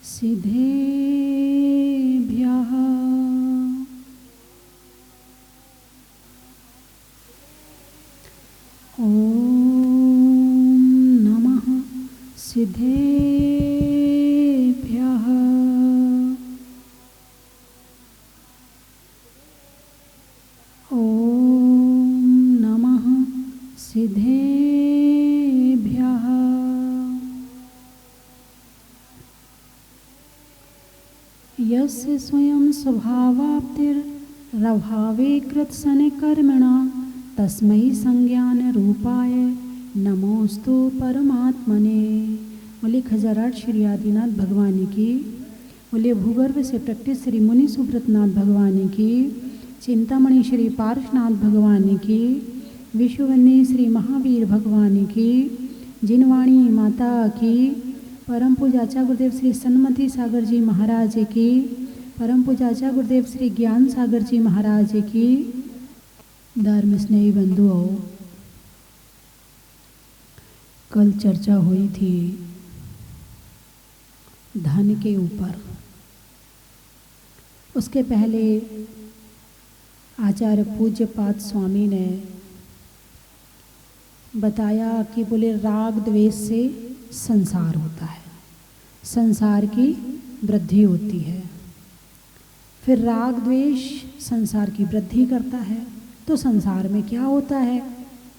सिद्धेभ्यः ॐ नमः सिद्धेभ्यः ॐ नमः सिद्धेभ्यः यस्य स्वयं स्वभावाप्तिरभावे कृतसनकर्मणा तस्मै संज्ञान रूपाय नमोस्तु परमात्मने। बोले खजाराट श्री आदिनाथ भगवान की, बोले भूगर्भ से प्रकटित श्री मुनि सुब्रतनाथ भगवान की, चिंतामणि श्री पार्श्वनाथ भगवान की, विश्ववन्नी श्री महावीर भगवान की, जिनवाणी माता की, परम पूजाचा गुरुदेव श्री सन्मति सागर जी महाराज की, परम पूजाचा गुरुदेव श्री ज्ञान सागर जी महाराज की। धर्म स्नेही बंधुओं, कल चर्चा हुई थी धन के ऊपर। उसके पहले आचार्य पूज्यपाद स्वामी ने बताया कि बोले राग द्वेष से संसार होता है, संसार की वृद्धि होती है। फिर राग द्वेष संसार की वृद्धि करता है, तो संसार में क्या होता है?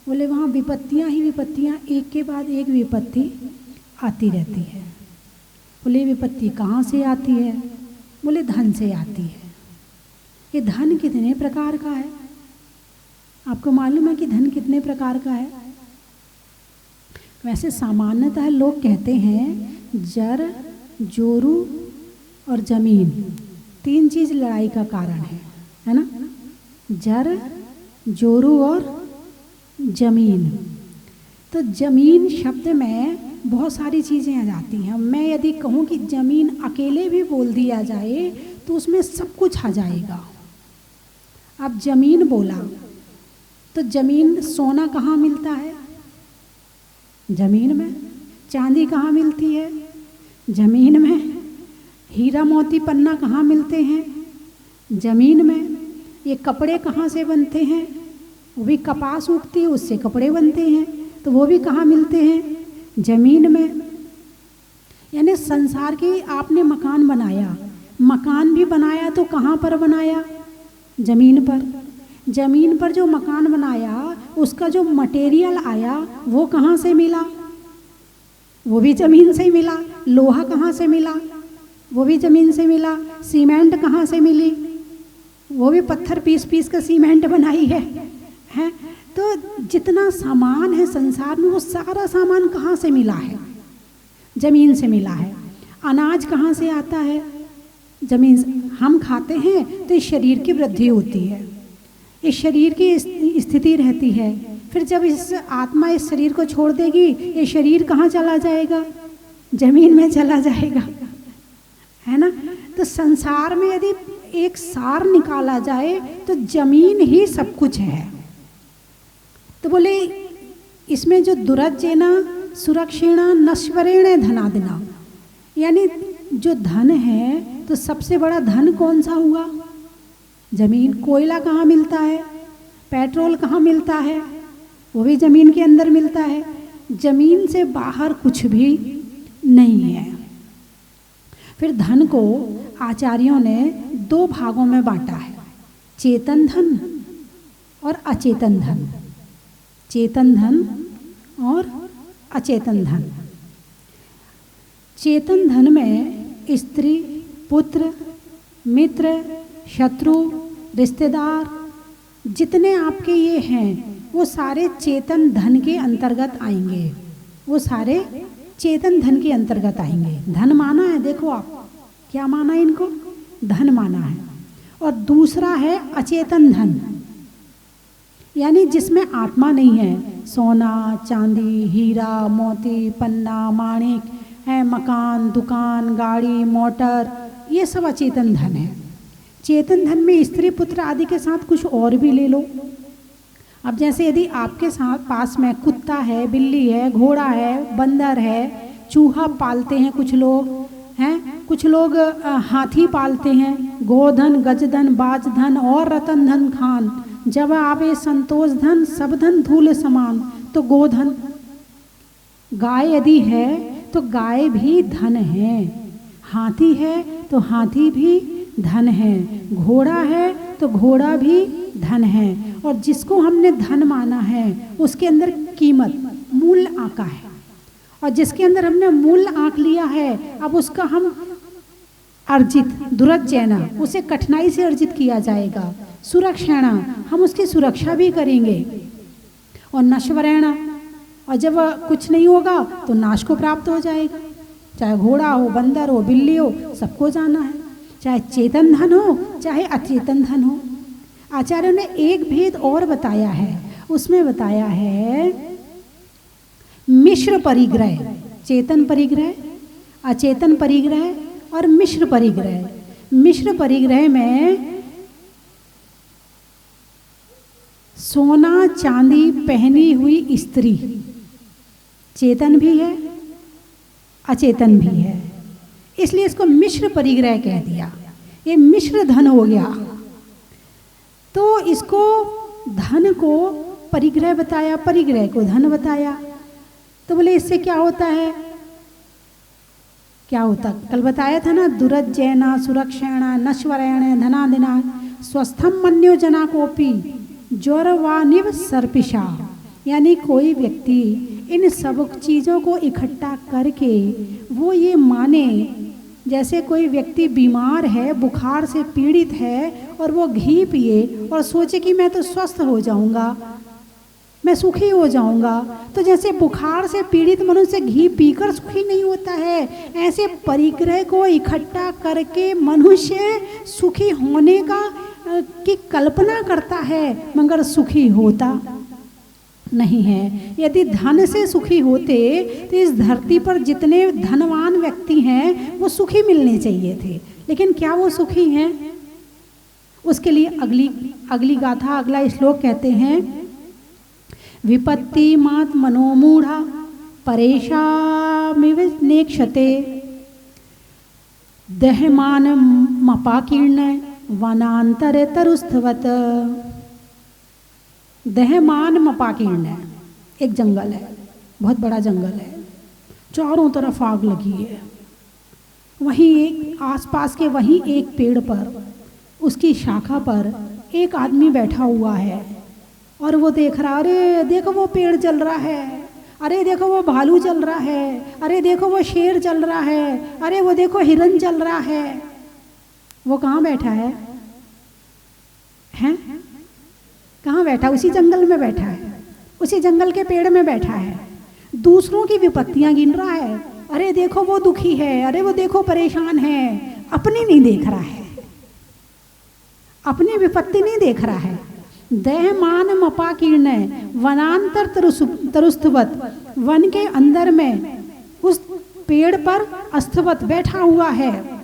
बोले वहाँ विपत्तियाँ ही विपत्तियाँ, एक के बाद एक विपत्ति आती रहती है। बोले विपत्ति कहाँ से आती है? बोले धन से आती है। ये धन कितने प्रकार का है? आपको मालूम है कि धन कितने प्रकार का है? वैसे सामान्यतः लोग कहते हैं जर, जोरू और जमीन, तीन चीज़ लड़ाई का कारण है ना? जर, जोरू और जमीन। तो जमीन शब्द में बहुत सारी चीज़ें आ जाती हैं। मैं यदि कहूँ कि जमीन अकेले भी बोल दिया जाए तो उसमें सब कुछ आ जाएगा। अब जमीन बोला तो जमीन, सोना कहाँ मिलता है? जमीन में। चांदी कहाँ मिलती है? जमीन में। हीरा मोती पन्ना कहाँ मिलते हैं? जमीन में। ये कपड़े कहाँ से बनते हैं? वो भी कपास उगती है, उससे कपड़े बनते हैं, तो वो भी कहाँ मिलते हैं? जमीन में। यानी संसार की आपने मकान बनाया, मकान भी बनाया तो कहाँ पर बनाया? जमीन पर। जमीन पर जो मकान बनाया उसका जो मटेरियल आया वो कहाँ से मिला? वो भी जमीन से ही मिला। लोहा कहाँ से मिला? वो भी जमीन से मिला। सीमेंट कहाँ से मिली? वो भी पत्थर पीस पीस कर सीमेंट बनाई है। तो जितना सामान है संसार में वो सारा सामान कहाँ से मिला है? जमीन से मिला है। अनाज कहाँ से आता है? जमीन से। हम खाते हैं तो इस शरीर की वृद्धि होती है, इस शरीर की स्थिति रहती है। फिर जब इस आत्मा इस शरीर को छोड़ देगी, ये शरीर कहाँ चला जाएगा? जमीन में चला जाएगा, है ना? तो संसार में यदि एक सार निकाला जाए तो जमीन ही सब कुछ है। तो बोले इसमें जो दुरज्जेना सुरक्षेणा नश्वरेण धनादिना, यानी जो धन है तो सबसे बड़ा धन कौन सा हुआ? जमीन। कोयला कहाँ मिलता है? पेट्रोल कहाँ मिलता है? वो भी जमीन के अंदर मिलता है। जमीन से बाहर कुछ भी नहीं है। फिर धन को आचार्यों ने दो भागों में बांटा है, चेतन धन और अचेतन धन। चेतन धन और अचेतन धन। चेतन धन में स्त्री, पुत्र, मित्र, शत्रु, रिश्तेदार, जितने आपके ये हैं वो सारे चेतन धन के अंतर्गत आएंगे। वो सारे चेतन धन के अंतर्गत आएंगे। धन माना है, देखो आप क्या माना है, इनको धन माना है। और दूसरा है अचेतन धन, यानी जिसमें आत्मा नहीं है। सोना, चांदी, हीरा, मोती, पन्ना, माणिक है, मकान, दुकान, गाड़ी, मोटर, ये सब अचेतन धन है। चेतन धन में स्त्री, पुत्र आदि के साथ कुछ और भी ले लो। अब जैसे यदि आपके साथ पास में कुत्ता है, बिल्ली है, घोड़ा है, बंदर है, चूहा पालते हैं कुछ लोग, हैं। कुछ लोग हाथी पालते हैं, गोधन गजधन बाजधन और रतन धन खान, जब आवे संतोष धन सब धन धूल समान। तो गोधन, गाय यदि है तो गाय भी धन है, हाथी है तो हाथी भी धन है, घोड़ा है तो घोड़ा भी धन है। और जिसको हमने धन माना है उसके अंदर कीमत मूल्य आका है, और जिसके अंदर हमने मूल्य आंक लिया है अब उसका हम अर्जित दुरज्जैना, उसे कठिनाई से अर्जित किया जाएगा। सुरक्षाणा, हम उसकी सुरक्षा भी करेंगे। और नश्वरेणा, और जब कुछ नहीं होगा तो नाश को प्राप्त हो जाएगा। चाहे घोड़ा हो, बंदर हो, बिल्ली हो, सबको जाना है। चाहे चेतन धन हो चाहे अचेतन धन हो। आचार्यों ने एक भेद और बताया है, उसमें बताया है मिश्र परिग्रह, चेतन परिग्रह, अचेतन परिग्रह और मिश्र परिग्रह। मिश्र परिग्रह में सोना चांदी पहनी हुई स्त्री चेतन भी है अचेतन भी है, इसलिए इसको मिश्र परिग्रह कह दिया। ये मिश्र धन हो गया। तो इसको धन को परिग्रह बताया, परिग्रह को धन बताया। तो बोले इससे क्या होता है, क्या होता, कल बताया था ना, दुरज्जैना सुरक्षेणा नश्वरेण धनादिना स्वस्थम मन्यो जना कोपी ज्वरवानिव सर्पिशा। यानी कोई व्यक्ति इन सब चीज़ों को इकट्ठा करके वो ये माने, जैसे कोई व्यक्ति बीमार है, बुखार से पीड़ित है और वो घी पिए और सोचे कि मैं तो स्वस्थ हो जाऊंगा, मैं सुखी हो जाऊंगा। तो जैसे बुखार से पीड़ित मनुष्य घी पीकर सुखी नहीं होता है, ऐसे परिग्रह को इकट्ठा करके मनुष्य सुखी होने का की कल्पना करता है, मगर सुखी होता नहीं है। यदि धन से सुखी होते तो इस धरती पर जितने धनवान व्यक्ति हैं वो सुखी मिलने चाहिए थे, लेकिन क्या वो सुखी हैं? उसके लिए अगली गाथा, अगला श्लोक कहते हैं, विपत्ति मात मनोमूढ़ा परेशामिव नेक्षते दहमान मपाकीर्ण वनांतर तरुस्थवत। दहमान मपाकीर्ण एक जंगल है, बहुत बड़ा जंगल है, चारों तरफ आग लगी है। वहीं एक आसपास के वहीं एक पेड़ पर, उसकी शाखा पर एक आदमी बैठा हुआ है और वो देख रहा, अरे देखो वो पेड़ जल रहा है, अरे देखो वो भालू जल रहा है, अरे देखो वो शेर जल रहा है, अरे वो देखो हिरन जल रहा है। वो कहाँ बैठा है? हैं? कहाँ बैठा? उसी जंगल में बैठा है, उसी जंगल के पेड़ में बैठा है, दूसरों की विपत्तियां गिन रहा है। अरे देखो वो दुखी है, अरे वो देखो परेशान है, अपनी नहीं देख रहा है, अपनी विपत्ति नहीं देख रहा है। दहमान मपाकीर्ण वनांतर तरुस्थवत, वन के अंदर में उस पेड़ पर अस्थवत बैठा हुआ है।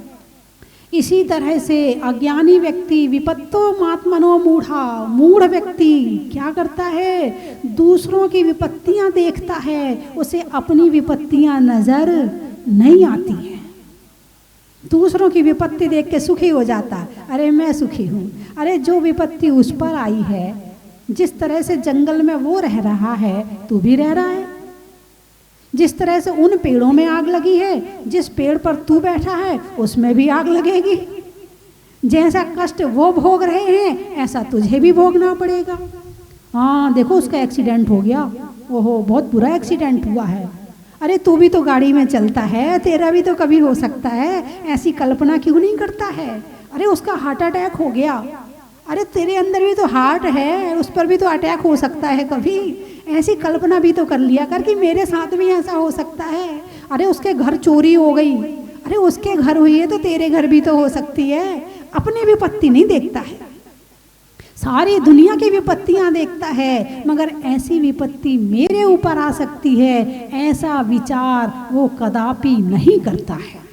इसी तरह से अज्ञानी व्यक्ति विपत्तो मात्मनो मूढ़ा, मूढ़ व्यक्ति क्या करता है? दूसरों की विपत्तियां देखता है, उसे अपनी विपत्तियां नजर नहीं आती हैं। दूसरों की विपत्ति देख के सुखी हो जाता, अरे मैं सुखी हूँ। अरे जो विपत्ति उस पर आई है, जिस तरह से जंगल में वो रह रहा है तू भी रह रहा है, जिस तरह से उन पेड़ों में आग लगी है, जिस पेड़ पर तू बैठा है उसमें भी आग लगेगी। जैसा कष्ट वो भोग रहे हैं ऐसा तुझे भी भोगना पड़ेगा। हाँ देखो उसका एक्सीडेंट हो गया, ओहो बहुत बुरा एक्सीडेंट हुआ है। अरे तू भी तो गाड़ी में चलता है, तेरा भी तो कभी हो सकता है, ऐसी कल्पना क्यों नहीं करता है? अरे उसका हार्ट अटैक हो गया, अरे तेरे अंदर भी तो हार्ट है, उस पर भी तो अटैक हो सकता है कभी, ऐसी कल्पना भी तो कर लिया कर कि मेरे साथ भी ऐसा हो सकता है। अरे उसके घर चोरी हो गई, अरे उसके घर हुई है तो तेरे घर भी तो हो सकती है। अपनी विपत्ति नहीं देखता है, सारी दुनिया की विपत्तियां देखता है, मगर ऐसी विपत्ति मेरे ऊपर आ सकती है ऐसा विचार वो कदापि नहीं करता है।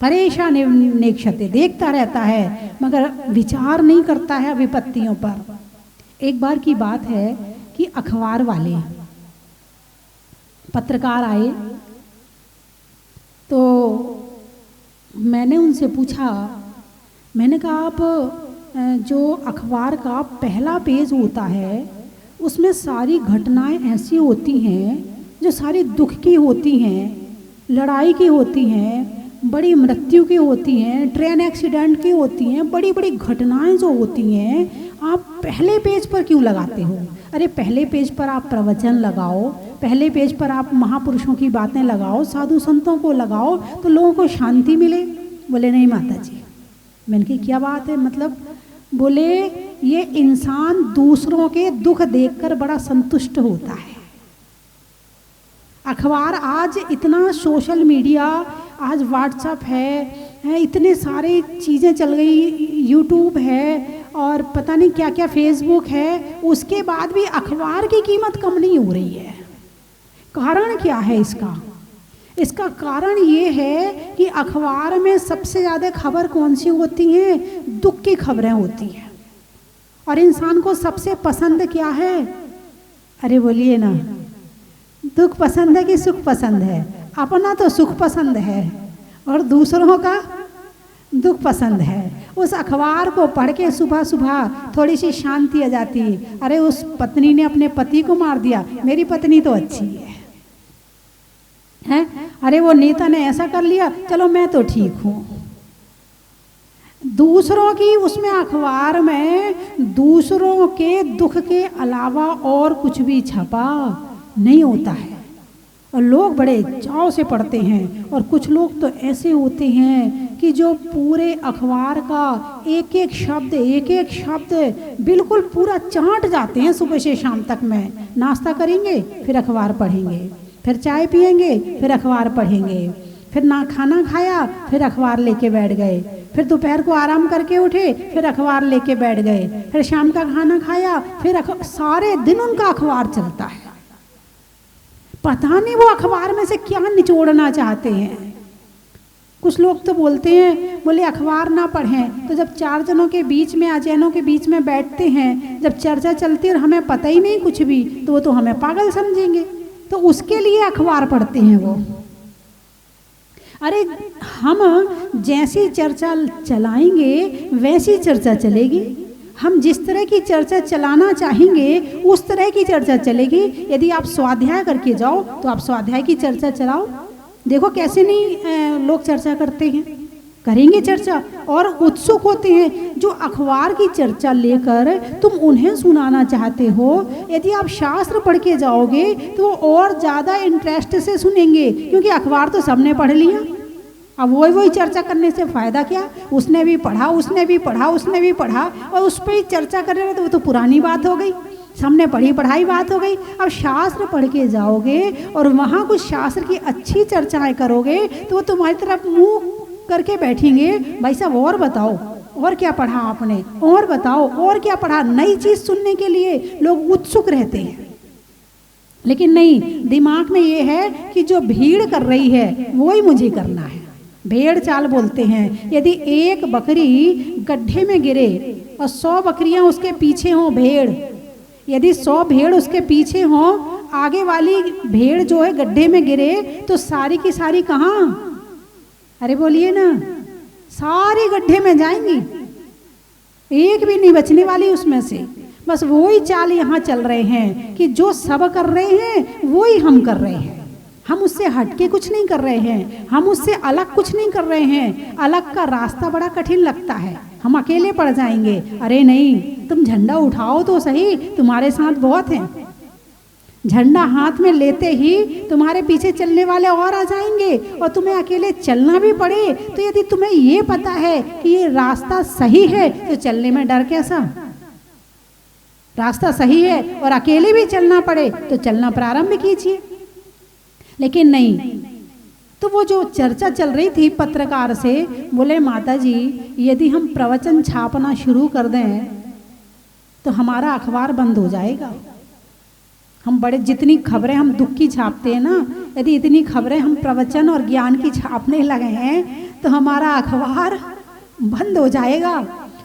परेशान नेक्षते, देखता रहता है मगर विचार नहीं करता है विपत्तियों पर। एक बार की बात है कि अखबार वाले पत्रकार आए, तो मैंने उनसे पूछा, मैंने कहा आप जो अखबार का पहला पेज होता है उसमें सारी घटनाएं ऐसी होती हैं जो सारी दुख की होती हैं, लड़ाई की होती हैं, बड़ी मृत्यु की होती हैं, ट्रेन एक्सीडेंट की होती हैं, बड़ी बड़ी घटनाएं जो होती हैं, आप पहले पेज पर क्यों लगाते हो? अरे पहले पेज पर आप प्रवचन लगाओ, पहले पेज पर आप महापुरुषों की बातें लगाओ, साधु संतों को लगाओ, तो लोगों को शांति मिले। बोले नहीं माता जी। मैंने कहा क्या बात है, मतलब? बोले ये इंसान दूसरों के दुख देखकर बड़ा संतुष्ट होता है। अखबार आज इतना, सोशल मीडिया आज व्हाट्सएप है, इतने सारे चीज़ें चल गई, यूट्यूब है और पता नहीं क्या क्या फेसबुक है, उसके बाद भी अखबार की कीमत कम नहीं हो रही है। कारण क्या है इसका? इसका कारण ये है कि अखबार में सबसे ज़्यादा खबर कौन सी होती है? दुख की खबरें होती हैं। और इंसान को सबसे पसंद क्या है? अरे बोलिए ना, दुख पसंद है कि सुख पसंद है? अपना तो सुख पसंद है और दूसरों का दुख पसंद है। उस अखबार को पढ़ के सुबह सुबह थोड़ी सी शांति आ जाती है। अरे उस पत्नी ने अपने पति को मार दिया, मेरी पत्नी तो अच्छी है? अरे वो नेता ने ऐसा कर लिया, चलो मैं तो ठीक हूँ। दूसरों की उसमें अखबार में दूसरों के दुख के अलावा और कुछ भी छपा नहीं होता है और लोग बड़े चाव से पढ़ते हैं। और कुछ लोग तो ऐसे होते हैं कि जो पूरे अखबार का एक एक शब्द बिल्कुल पूरा चाट जाते हैं। सुबह से शाम तक में नाश्ता करेंगे, फिर अखबार पढ़ेंगे, फिर चाय पिएंगे, फिर अखबार पढ़ेंगे, फिर ना खाना खाया, फिर अखबार लेके बैठ गए, फिर दोपहर को आराम करके उठे, फिर अखबार लेके बैठ गए, फिर शाम का खाना खाया, फिर सारे दिन उनका अखबार चलता है। पता नहीं वो अखबार में से क्या निचोड़ना चाहते हैं। कुछ लोग तो बोलते हैं, बोले अखबार ना पढ़ें, तो जब चार जनों के बीच में, अजैनों के बीच में बैठते हैं, जब चर्चा चलती है और हमें पता ही नहीं कुछ भी, तो वो तो हमें पागल समझेंगे, तो उसके लिए अखबार पढ़ते हैं वो। अरे हम जैसी चर्चा चलाएंगे वैसी चर्चा चलेगी। हम जिस तरह की चर्चा चलाना चाहेंगे उस तरह की चर्चा चलेगी। यदि आप स्वाध्याय करके जाओ तो आप स्वाध्याय की चर्चा चलाओ। देखो कैसे नहीं लोग चर्चा करते हैं, करेंगे चर्चा और उत्सुक होते हैं। जो अखबार की चर्चा लेकर तुम उन्हें सुनाना चाहते हो, यदि आप शास्त्र पढ़ के जाओगे तो और ज़्यादा इंटरेस्ट से सुनेंगे, क्योंकि अखबार तो सबने पढ़ लिया। अब वही चर्चा करने से फ़ायदा क्या? उसने भी पढ़ा, उसने भी पढ़ा, उसने भी पढ़ा और उस पर ही चर्चा कर रहे हो, तो वो तो पुरानी बात हो गई, सामने पढ़ी पढ़ाई बात हो गई। अब शास्त्र पढ़ के जाओगे और वहाँ कुछ शास्त्र की अच्छी चर्चाएं करोगे तो वो तुम्हारी तरफ मुंह करके बैठेंगे, भाई साहब और बताओ, और क्या पढ़ा आपने, और बताओ और क्या पढ़ा। नई चीज़ सुनने के लिए लोग उत्सुक रहते हैं। लेकिन नहीं, दिमाग में ये है कि जो भीड़ कर रही है वही मुझे करना है। भेड़ चाल बोलते हैं। यदि एक बकरी गड्ढे में गिरे और 100 बकरियां उसके पीछे हों, भेड़, यदि 100 भेड़ उसके पीछे हों, आगे वाली भेड़ जो है गड्ढे में गिरे तो सारी की सारी कहाँ? अरे बोलिए ना, सारी गड्ढे में जाएंगी, एक भी नहीं बचने वाली उसमें से। बस वही चाल यहाँ चल रहे हैं कि जो सब कर रहे हैं वही हम कर रहे हैं। हम उससे हटके कुछ नहीं कर रहे हैं, हम उससे अलग कुछ नहीं कर रहे हैं। अलग का रास्ता बड़ा कठिन लगता है, हम अकेले पड़ जाएंगे। अरे नहीं, तुम झंडा उठाओ तो सही, तुम्हारे साथ बहुत हैं। झंडा हाथ में लेते ही तुम्हारे पीछे चलने वाले और आ जाएंगे और तुम्हें अकेले चलना भी पड़े तो यदि तुम्हें ये पता है कि ये रास्ता सही है तो चलने में डर कैसा? रास्ता सही है और अकेले भी चलना पड़े तो चलना प्रारंभ कीजिए। लेकिन नहीं, तो वो जो चर्चा चल रही थी पत्रकार से, बोले माता जी यदि हम प्रवचन छापना शुरू कर दें तो हमारा अखबार बंद हो जाएगा। हम बड़े, जितनी खबरें हम दुख की छापते हैं ना, यदि इतनी खबरें हम प्रवचन और ज्ञान की छापने लगे हैं तो हमारा अखबार बंद हो जाएगा।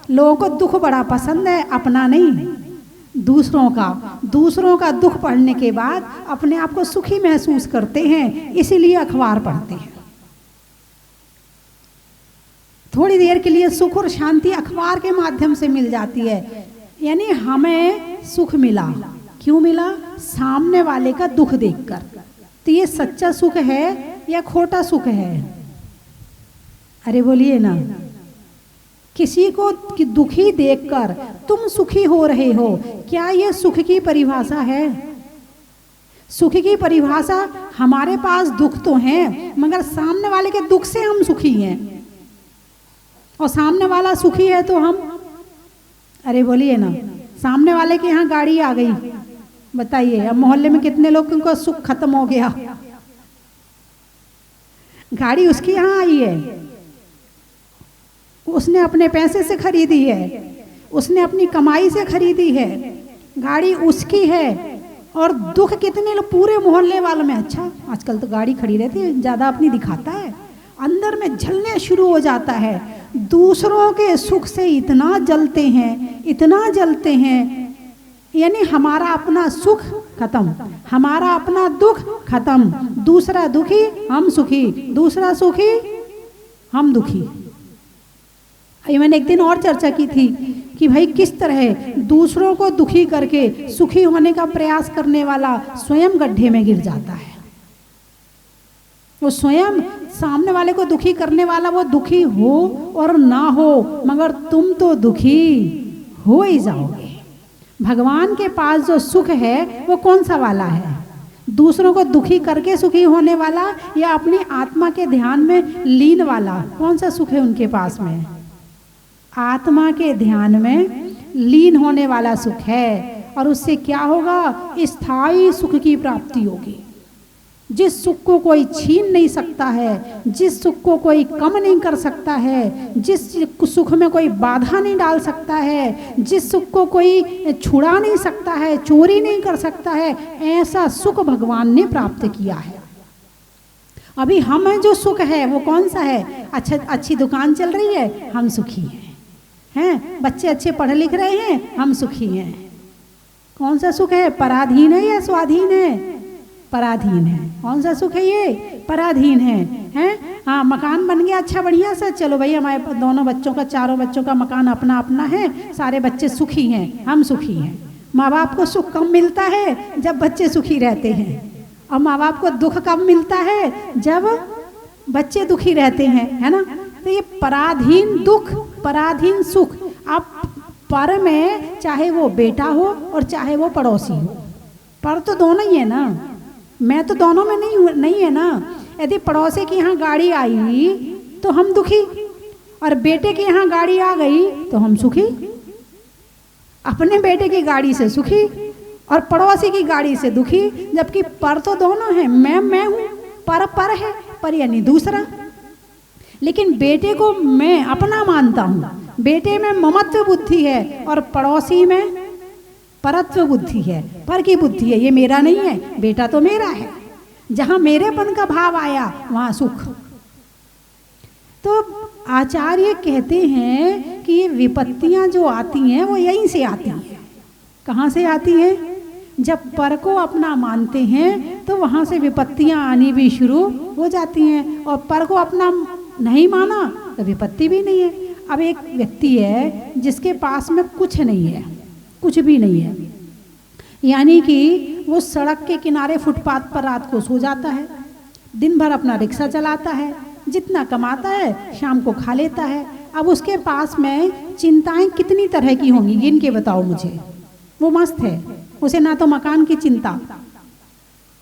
लोगों को दुख बड़ा पसंद है, अपना नहीं, दूसरों का दुख पढ़ने के बाद अपने आप को सुखी महसूस करते हैं, इसीलिए अखबार पढ़ते हैं। थोड़ी देर के लिए सुख और शांति अखबार के माध्यम से मिल जाती है, यानी हमें सुख मिला, क्यों मिला? सामने वाले का दुख देखकर। तो ये सच्चा सुख है या खोटा सुख है? अरे बोलिए ना। किसी को दुखी देखकर तुम सुखी हो रहे हो, क्या ये सुख की परिभाषा है? सुख की परिभाषा, हमारे पास दुख तो है मगर सामने वाले के दुख से हम सुखी हैं, और सामने वाला सुखी है तो हम, अरे बोलिए ना, सामने वाले के यहाँ गाड़ी आ गई, बताइए अब मोहल्ले में कितने लोगों का सुख खत्म हो गया? गाड़ी उसके यहाँ आई है, उसने अपने पैसे से खरीदी है, उसने अपनी कमाई से खरीदी है, गाड़ी उसकी है। और दुख कितने लोग पूरे मोहल्ले वालों में, अच्छा आजकल तो गाड़ी खड़ी रहती है, ज़्यादा अपनी दिखाता है, अंदर में जलने शुरू हो जाता है। दूसरों के सुख से इतना जलते हैं, इतना जलते हैं, यानी हमारा अपना सुख खत्म, हमारा अपना दुख खत्म, दूसरा दुखी हम सुखी, दूसरा सुखी हम दुखी। मैंने एक दिन और चर्चा की थी कि भाई किस तरह दूसरों को दुखी करके सुखी होने का प्रयास करने वाला स्वयं गड्ढे में गिर जाता है। वो स्वयं सामने वाले को दुखी करने वाला, वो दुखी हो और ना हो मगर तुम तो दुखी हो ही जाओगे। भगवान के पास जो सुख है वो कौन सा वाला है? दूसरों को दुखी करके सुखी होने वाला या अपनी आत्मा के ध्यान में लीन वाला? कौन सा सुख है उनके पास में? आत्मा के ध्यान में लीन होने वाला सुख है। और उससे क्या होगा? स्थायी सुख की प्राप्ति होगी। जिस सुख को कोई छीन नहीं सकता है, जिस सुख को कोई कम नहीं कर सकता है, जिस सुख में कोई बाधा नहीं डाल सकता है, जिस सुख को कोई छुड़ा नहीं सकता है, चोरी नहीं कर सकता है, ऐसा सुख भगवान ने प्राप्त किया है। अभी हमें जो सुख है वो कौन सा है? अच्छा, अच्छी दुकान चल रही है, हम सुखी हैं, बच्चे अच्छे पढ़ लिख रहे हैं, हम सुखी हैं। कौन सा सुख है? पराधीन है या स्वाधीन है? पराधीन है। कौन सा सुख है ये? पराधीन है, हैं? हाँ, मकान बन गया अच्छा बढ़िया सा, चलो भाई हमारे दोनों बच्चों का, चारों बच्चों का मकान अपना अपना है, सारे बच्चे सुखी हैं, हम सुखी हैं। माँ बाप को सुख कम मिलता है जब बच्चे सुखी रहते हैं, और माँ बाप को दुख कम मिलता है जब बच्चे दुखी रहते हैं, है ना? तो ये पराधीन दुख, पराधीन सुख। अब पर में चाहे वो बेटा हो और चाहे वो पड़ोसी हो, पर तो दोनों ही है ना, मैं तो दोनों में नहीं है ना। यदि पड़ोसी के यहाँ गाड़ी आई तो हम दुखी, और बेटे के यहाँ गाड़ी आ गई तो हम सुखी। अपने बेटे की गाड़ी से सुखी और पड़ोसी की गाड़ी से दुखी, जबकि पर तो दोनों हैं। मैं हूँ, पर है, पर यानी दूसरा। लेकिन बेटे को मैं अपना मानता हूँ, बेटे में ममत्व बुद्धि है और पड़ोसी में परत्व बुद्धि है, पर की बुद्धि है। ये मेरा नहीं है, बेटा तो मेरा है। जहाँ मेरेपन का भाव आया वहाँ सुख। तो आचार्य कहते हैं कि ये विपत्तियाँ जो आती हैं वो यहीं से आती हैं। कहाँ से आती है? जब पर को अपना मानते हैं तो वहाँ से विपत्तियाँ आनी भी शुरू हो जाती हैं, और पर को अपना नहीं माना तो विपत्ति भी नहीं है। अब एक व्यक्ति है जिसके पास में कुछ नहीं है, कुछ भी नहीं है, यानी कि वो सड़क के किनारे फुटपाथ पर रात को सो जाता है, दिन भर अपना रिक्शा चलाता है, जितना कमाता है शाम को खा लेता है। अब उसके पास में चिंताएं कितनी तरह की होंगी, गिन के बताओ मुझे। वो मस्त है, उसे ना तो मकान की चिंता,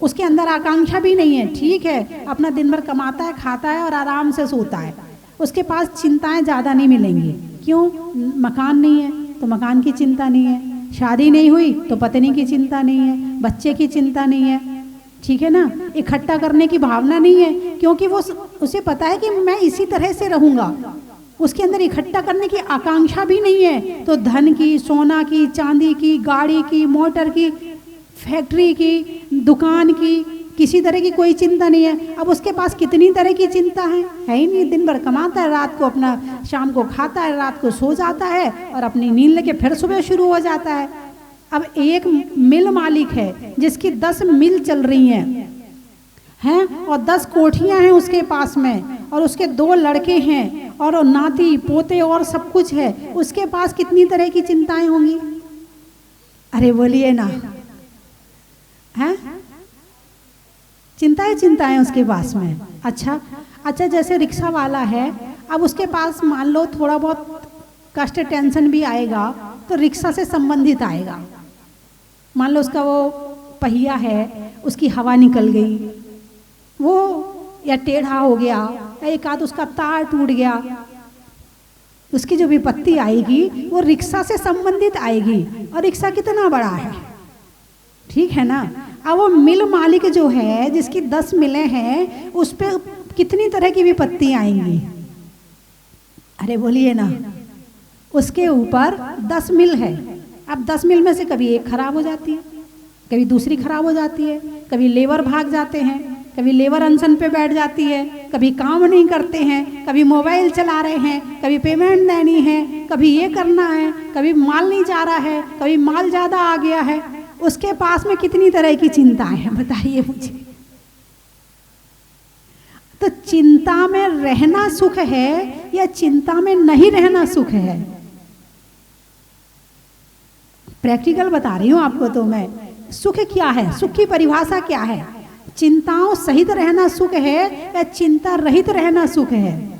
उसके अंदर आकांक्षा भी नहीं है, ठीक है, अपना दिन भर कमाता है, खाता है और आराम से सोता है। उसके पास चिंताएं ज़्यादा नहीं मिलेंगी। क्यों? मकान नहीं है तो मकान की चिंता नहीं है, शादी नहीं हुई तो पत्नी की चिंता नहीं है, बच्चे की चिंता नहीं है, ठीक है ना? इकट्ठा करने की भावना नहीं है, क्योंकि वो उसे पता है कि मैं इसी तरह से रहूँगा। उसके अंदर इकट्ठा करने की आकांक्षा भी नहीं है। तो धन की, सोना की, चांदी की, गाड़ी की, मोटर की, फैक्ट्री की, दुकान की, किसी तरह की कोई चिंता नहीं है। अब उसके पास कितनी तरह की चिंता है ही नहीं। दिन भर कमाता है, रात को अपना शाम को खाता है, रात को सो जाता है और अपनी नींद लेके फिर सुबह शुरू हो जाता है। अब एक मिल मालिक है जिसकी 10 मिल चल रही हैं और 10 कोठियां हैं उसके पास में, और उसके 2 लड़के हैं और नाती पोते और सब कुछ है, उसके पास कितनी तरह की चिंताएं होंगी। अरे बोलिए ना, हैं? चिंताएं उसके पास में। अच्छा, जैसे रिक्शा वाला है, अब उसके पास मान लो थोड़ा बहुत कष्ट टेंशन भी आएगा तो रिक्शा से संबंधित आएगा। मान लो उसका वो पहिया है, उसकी हवा निकल गई, वो या टेढ़ा हो गया, या एक आध उसका तार टूट गया, उसकी जो विपत्ति आएगी वो रिक्शा से संबंधित आएगी। और रिक्शा कितना बड़ा है, ठीक है ना। अब वो मिल मालिक जो है, जिसकी 10 मिलें हैं, उस पर कितनी तरह की विपत्ति आएंगी। अरे बोलिए ना, उसके ऊपर 10 मिल है। अब 10 मिल में से कभी एक खराब हो जाती है, कभी दूसरी खराब हो जाती है, कभी लेबर भाग जाते हैं, कभी लेबर अनशन पे बैठ जाती है, कभी काम नहीं करते हैं, कभी मोबाइल चला रहे हैं, कभी पेमेंट देनी है, कभी ये करना है, कभी माल नहीं जा रहा है, कभी माल ज़्यादा आ गया है। उसके पास में कितनी तरह की चिंताएं हैं, बताइए मुझे। तो चिंता में रहना सुख है या चिंता में नहीं रहना सुख है? प्रैक्टिकल बता रही हूं आपको। तो मैं, सुख क्या है, सुख की परिभाषा क्या है? चिंताओं सहित रहना सुख है या चिंता रहित रहना सुख है?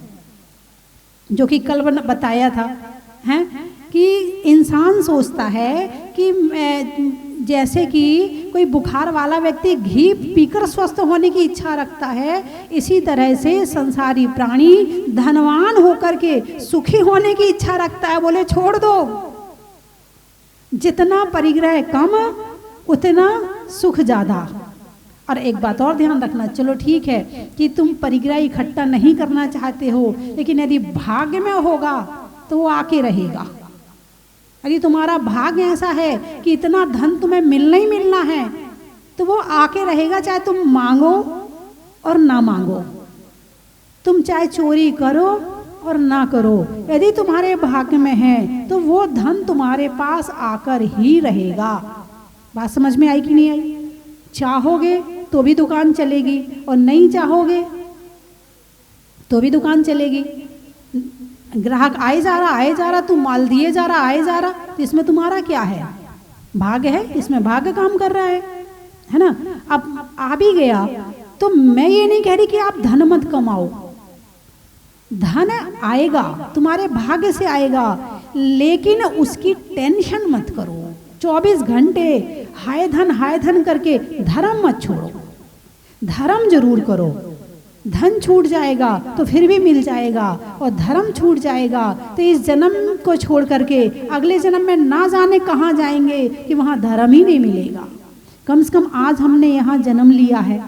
जो कि कल बताया था, हैं कि इंसान सोचता है कि जैसे कि कोई बुखार वाला व्यक्ति घी पीकर स्वस्थ होने की इच्छा रखता है, इसी तरह से संसारी प्राणी धनवान होकर के सुखी होने की इच्छा रखता है। बोले छोड़ दो, जितना परिग्रह कम उतना सुख ज्यादा। और एक बात और ध्यान रखना, चलो ठीक है कि तुम परिग्रह इकट्ठा नहीं करना चाहते हो, लेकिन यदि भाग्य में होगा तो वो आके रहेगा। यदि तुम्हारा भाग्य ऐसा है कि इतना धन तुम्हें मिलना ही मिलना है, तो वो आके रहेगा, चाहे तुम मांगो और ना मांगो, तुम चाहे चोरी करो और ना करो। यदि तुम्हारे भाग्य में है तो वो धन तुम्हारे पास आकर ही रहेगा। बात समझ में आई कि नहीं आई? चाहोगे तो भी दुकान चलेगी और नहीं चाहोगे तो भी दुकान चलेगी। ग्राहक आए जा रहा, तू माल दिए जा रहा, आए जा रहा, तो इसमें तुम्हारा क्या है? भाग्य है, इसमें भाग्य काम कर रहा है ना। अब आ भी गया तो मैं ये नहीं कह रही कि आप धन मत कमाओ, धन आएगा, तुम्हारे भाग्य से आएगा, लेकिन उसकी टेंशन मत करो। 24 घंटे हाय धन करके धर्म मत छोड़ो। धर्म जरूर करो, धन छूट जाएगा तो फिर भी मिल जाएगा, और धर्म छूट जाएगा तो इस जन्म को छोड़ करके अगले जन्म में ना जाने कहाँ जाएंगे कि वहाँ धर्म ही नहीं मिलेगा। कम से कम आज हमने यहाँ जन्म लिया है,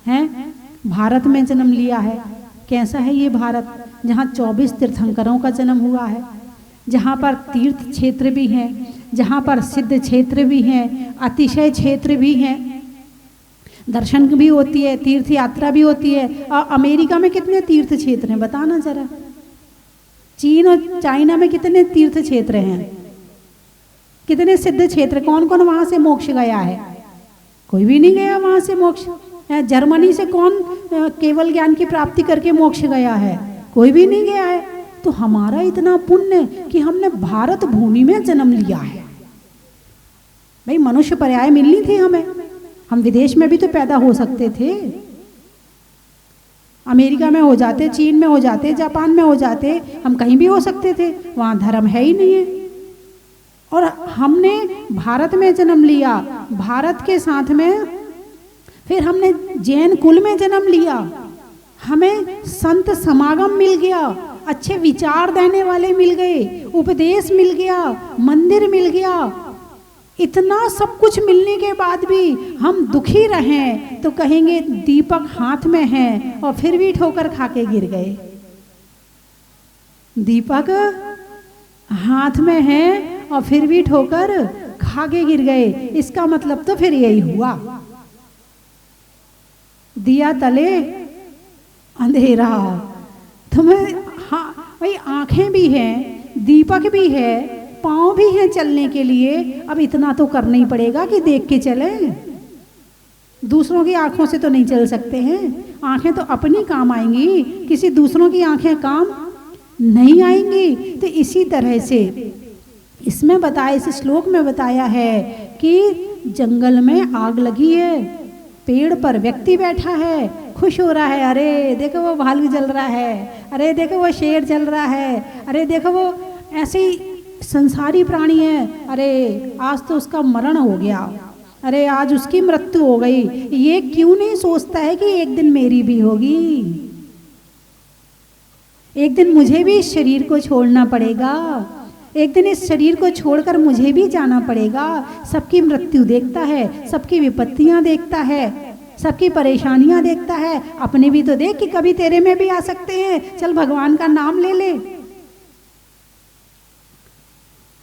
हैं? भारत में जन्म लिया है। कैसा है ये भारत, जहाँ 24 तीर्थंकरों का जन्म हुआ है, जहाँ पर तीर्थ क्षेत्र भी हैं, जहाँ पर सिद्ध क्षेत्र भी हैं, अतिशय क्षेत्र भी हैं, दर्शन भी होती है, तीर्थ यात्रा भी होती है। और अमेरिका में कितने तीर्थ क्षेत्र हैं बताना जरा? चीन और चाइना में कितने तीर्थ क्षेत्र हैं, कितने सिद्ध क्षेत्र? कौन कौन वहां से मोक्ष गया है? कोई भी नहीं गया वहां से मोक्ष। जर्मनी से कौन केवल ज्ञान की प्राप्ति करके मोक्ष गया है? कोई भी नहीं गया है। तो हमारा इतना पुण्य कि हमने भारत भूमि में जन्म लिया है। भाई मनुष्य पर्याय मिलनी थी हमें, हम विदेश में भी तो पैदा हो सकते थे, अमेरिका में हो जाते, चीन में हो जाते, जापान में हो जाते, हम कहीं भी हो सकते थे। वहाँ धर्म है ही नहीं है, और हमने भारत में जन्म लिया। भारत के साथ में फिर हमने जैन कुल में जन्म लिया, हमें संत समागम मिल गया, अच्छे विचार देने वाले मिल गए, उपदेश मिल गया, मंदिर मिल गया। इतना सब कुछ मिलने के बाद भी हम दुखी रहें तो कहेंगे दीपक हाथ में है और फिर भी ठोकर खा के गिर गए। दीपक हाथ में है और फिर भी ठोकर खा के गिर गए, इसका मतलब तो फिर यही हुआ, दिया तले अंधेरा। तुम्हें हाँ भाई, आंखें भी हैं, दीपक भी है, पाँव भी हैं चलने के लिए, अब इतना तो करना ही पड़ेगा कि देख के चले। दूसरों की आंखों से तो नहीं चल सकते हैं, आंखें तो अपनी काम आएंगी, किसी दूसरों की आंखें काम नहीं आएंगी। तो इसी तरह से इसमें बताया, इस श्लोक में बताया है कि जंगल में आग लगी है, पेड़ पर व्यक्ति बैठा है, खुश हो रहा है, अरे देखो वो भालू जल रहा है, अरे देखो वो शेर जल रहा है, अरे देखो वो ऐसे ही संसारी प्राणी है, अरे आज तो उसका मरण हो गया, अरे आज उसकी मृत्यु हो गई। ये क्यों नहीं सोचता है कि एक दिन मेरी भी होगी, एक दिन मुझे भी इस शरीर को छोड़ना पड़ेगा, एक दिन इस शरीर को छोड़कर मुझे भी जाना पड़ेगा। सबकी मृत्यु देखता है, सबकी विपत्तियां देखता है, सबकी परेशानियां देखता है, अपने भी तो देख कि कभी तेरे में भी आ सकते हैं, चल भगवान का नाम ले ले।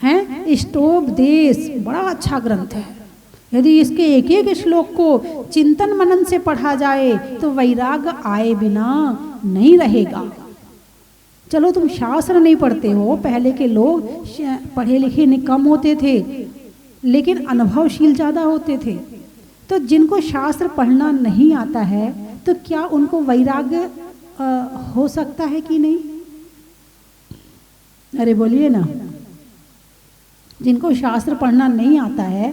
हैं इष्टोपदेश बड़ा अच्छा ग्रंथ है, यदि इसके एक एक श्लोक को चिंतन मनन से पढ़ा जाए तो वैराग्य आए बिना नहीं रहेगा। चलो तुम शास्त्र नहीं पढ़ते हो, पहले के लोग पढ़े लिखे कम होते थे लेकिन अनुभवशील ज़्यादा होते थे, तो जिनको शास्त्र पढ़ना नहीं आता है तो क्या उनको वैराग्य हो सकता है कि नहीं? अरे बोलिए ना, जिनको शास्त्र पढ़ना नहीं आता है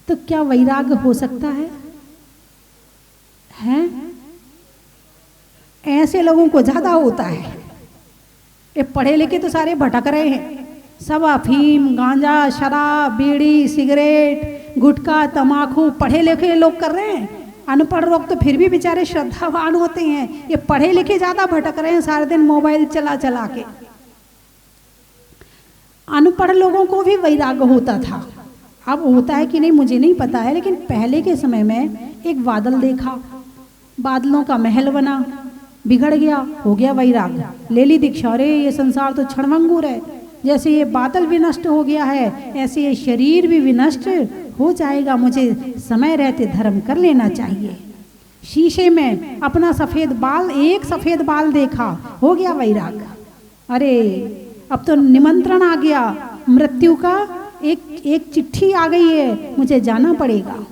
तो क्या वैराग्य हो सकता है? हैं? ऐसे लोगों को ज़्यादा होता है। ये पढ़े लिखे तो सारे भटक रहे हैं, सब अफीम, गांजा, शराब, बीड़ी, सिगरेट, गुटखा, तमाकू पढ़े लिखे लोग कर रहे हैं। अनपढ़ लोग तो फिर भी बेचारे श्रद्धावान होते हैं, ये पढ़े लिखे ज़्यादा भटक रहे हैं सारे दिन मोबाइल चला चला के। अनपढ़ लोगों को भी वैराग्य होता था, अब होता है कि नहीं मुझे नहीं पता है, लेकिन पहले के समय में एक बादल देखा, बादलों का महल बना, बिगड़ गया, हो गया वैराग्य, ले ली दीक्षा, अरे ये संसार तो क्षणभंगुर है, जैसे ये बादल विनष्ट हो गया है ऐसे ये शरीर भी विनष्ट हो जाएगा, मुझे समय रहते धर्म कर लेना चाहिए। शीशे में अपना सफ़ेद बाल, एक सफ़ेद बाल देखा, हो गया वैराग्य, अरे अब तो निमंत्रण आ गया, मृत्यु का एक चिट्ठी आ गई है, मुझे जाना पड़ेगा,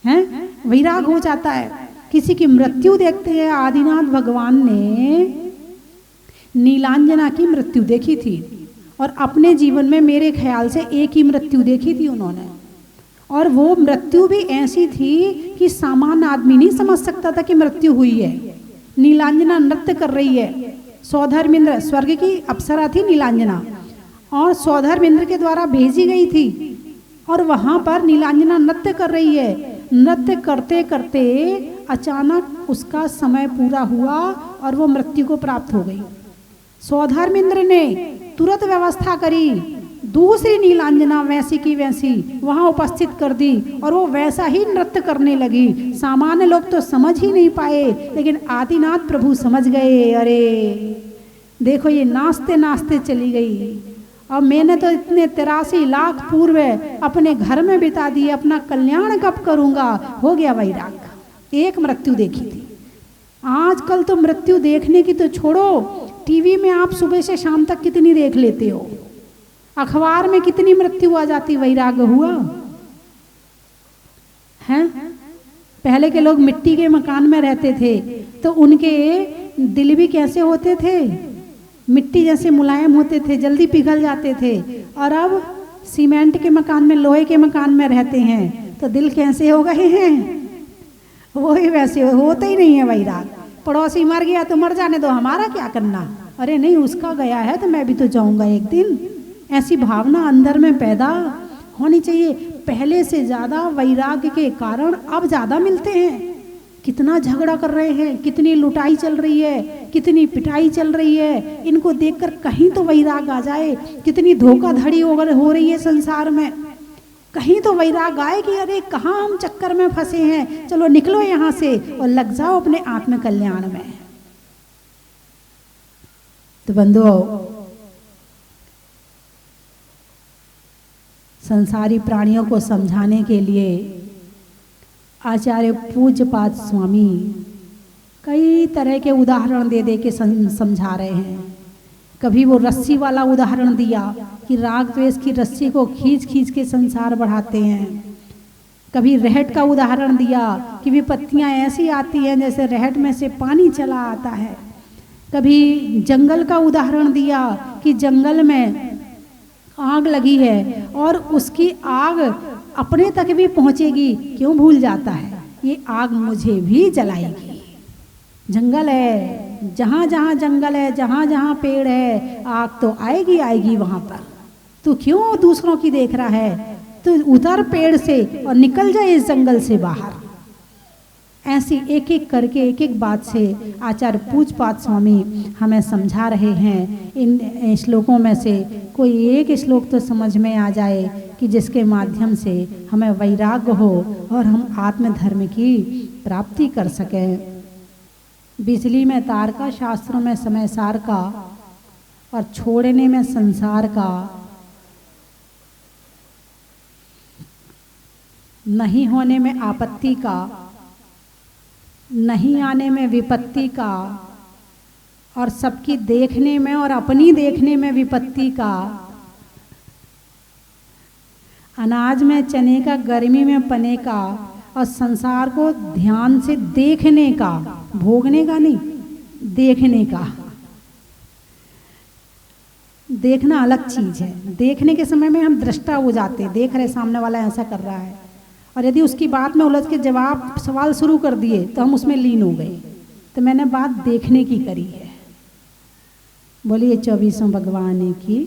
हैं? वैराग्य हो जाता है। किसी की मृत्यु देखते हैं, आदिनाथ भगवान ने नीलांजना की मृत्यु देखी थी और अपने जीवन में मेरे ख्याल से एक ही मृत्यु देखी थी उन्होंने, और वो मृत्यु भी ऐसी थी कि सामान्य आदमी नहीं समझ सकता था कि मृत्यु हुई है। नीलांजना नृत्य कर रही है, सौधर्मेंद्र, स्वर्ग की अप्सरा थी नीलांजना, और सौधर्मेंद्र के द्वारा भेजी गई थी, और वहाँ पर नीलांजना नृत्य कर रही है। नृत्य करते करते अचानक उसका समय पूरा हुआ और वो मृत्यु को प्राप्त हो गई। सौधर्मेंद्र ने तुरंत व्यवस्था करी, दूसरी नीलांजना वैसी की वैसी वहाँ उपस्थित कर दी और वो वैसा ही नृत्य करने लगी। सामान्य लोग तो समझ ही नहीं पाए, लेकिन आदिनाथ प्रभु समझ गए, अरे देखो ये नाचते नाचते चली गई, अब मैंने तो इतने 83 लाख पूर्व अपने घर में बिता दिए, अपना कल्याण कब करूँगा, हो गया वैराग्य। एक मृत्यु देखी थी। आजकल तो मृत्यु देखने की तो छोड़ो, टीवी में आप सुबह से शाम तक कितनी देख लेते हो, अखबार में कितनी मृत्यु आ जाती, वैराग्य हुआ हैं? पहले के लोग मिट्टी के मकान में रहते थे तो उनके दिल भी कैसे होते थे, मिट्टी जैसे मुलायम होते थे, जल्दी पिघल जाते थे, और अब सीमेंट के मकान में, लोहे के मकान में रहते हैं तो दिल कैसे हो गए हैं, वो ही वैसे होता ही नहीं है वैराग। पड़ोसी मर गया तो मर जाने दो, हमारा क्या करना, अरे नहीं उसका गया है तो मैं भी तो जाऊंगा एक दिन, ऐसी भावना अंदर में पैदा होनी चाहिए। पहले से ज़्यादा वैराग्य के कारण अब ज़्यादा मिलते हैं। कितना झगड़ा कर रहे हैं, कितनी लुटाई चल रही है, कितनी पिटाई चल रही है, इनको देखकर कहीं तो वैराग आ जाए। कितनी धोखाधड़ी हो रही है संसार में, कहीं तो वैराग आए कि अरे कहाँ हम चक्कर में फंसे हैं, चलो निकलो यहाँ से और लग जाओ अपने आत्म कल्याण में। तो बंधुओं, संसारी प्राणियों को समझाने के लिए आचार्य पूज्यपाद स्वामी कई तरह के उदाहरण दे दे के समझा रहे हैं। कभी वो रस्सी वाला उदाहरण दिया कि राग द्वेष की रस्सी को खींच खींच के संसार बढ़ाते हैं। कभी रहट का उदाहरण दिया कि विपत्तियां ऐसी आती हैं जैसे रहट में से पानी चला आता है। कभी जंगल का उदाहरण दिया कि जंगल में आग लगी है और उसकी आग अपने तक भी पहुंचेगी, क्यों भूल जाता है, ये आग मुझे भी जलाएगी। जंगल है, जहाँ जहाँ जंगल है, जहाँ जहाँ पेड़ है, आग तो आएगी आएगी वहाँ पर। तू क्यों दूसरों की देख रहा है, तू उतर पेड़ से और निकल जाए इस जंगल से बाहर। ऐसी एक एक करके एक एक बात से आचार्य पूज्यपाद स्वामी हमें समझा रहे हैं। इन श्लोकों में से कोई एक श्लोक तो समझ में आ जाए कि जिसके माध्यम से हमें वैराग्य हो और हम आत्मधर्म की प्राप्ति कर सकें। बिजली में तार का, शास्त्रों में समय सार का, और छोड़ने में संसार का, नहीं होने में आपत्ति का, नहीं आने में विपत्ति का, और सबकी देखने में और अपनी देखने में विपत्ति का, अनाज में चने का, गर्मी में पने का, और संसार को ध्यान से देखने का, भोगने का नहीं, देखने का। देखना अलग चीज है। देखने के समय में हम दृष्टा हो जाते हैं, देख रहे सामने वाला ऐसा कर रहा है, और यदि उसकी बात में उलझ के जवाब सवाल शुरू कर दिए तो हम उसमें लीन हो गए। तो मैंने बात देखने की करी है। बोलिए 24वें भगवान की।